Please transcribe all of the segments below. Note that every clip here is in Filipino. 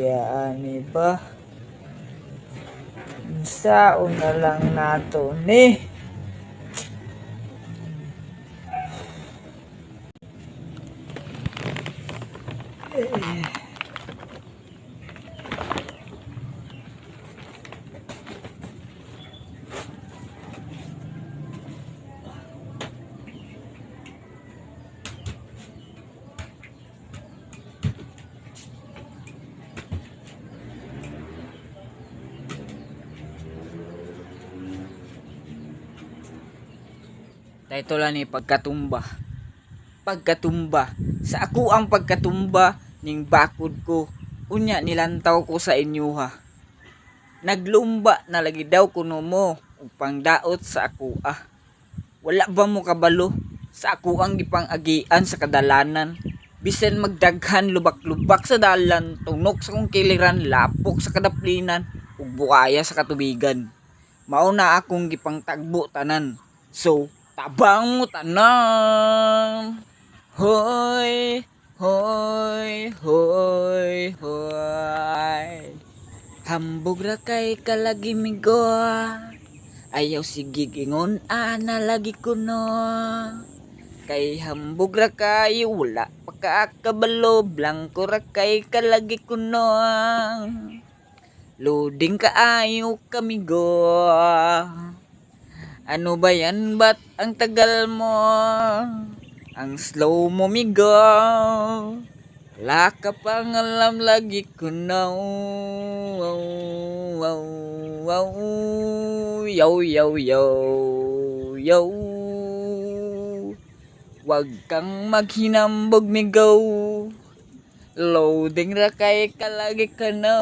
Kaya ani ba? Sao na lang nato ni? Title ni pagkatumba. Pagkatumba. Sa ako ang pagkatumba ning bakod ko. Unya nilantaw ko sa inyo ha. Naglumba na lagi daw kuno mo upang daot sa ako ah. Wala ba mo kabalo? Sa ako ang gipang-agian sa kadalanan. Bisan magdaghan lubak-lubak sa dalan, tunok sa kong kiliran, lapok sa kadaplinan, ug bukaya sa katubigan. Mao na akong gipang tagbo tanan. So, tabang mo tanan. Hoy, hoy, hoy, hoy. Hambog ra kay kalagimigo. Ayaw sige gingon ana lagi kuno. Kay hambog ra kay wala pagkakabalo, blanco ra kay kalagi kuno. Loading kaayo kamigo. Ano ba yan? Ba't ang tagal mo? Ang slow mo migo. Wala ka pang alam lagi ko na. Yo, yo, yo, yo. Wag kang maghinambog migo. Loading ra kay kalagi ka na.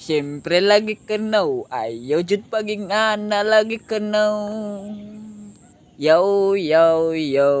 Siyempre lagi ka na, ayaw jud paging ana lagi ka na. Yo, yo, yo.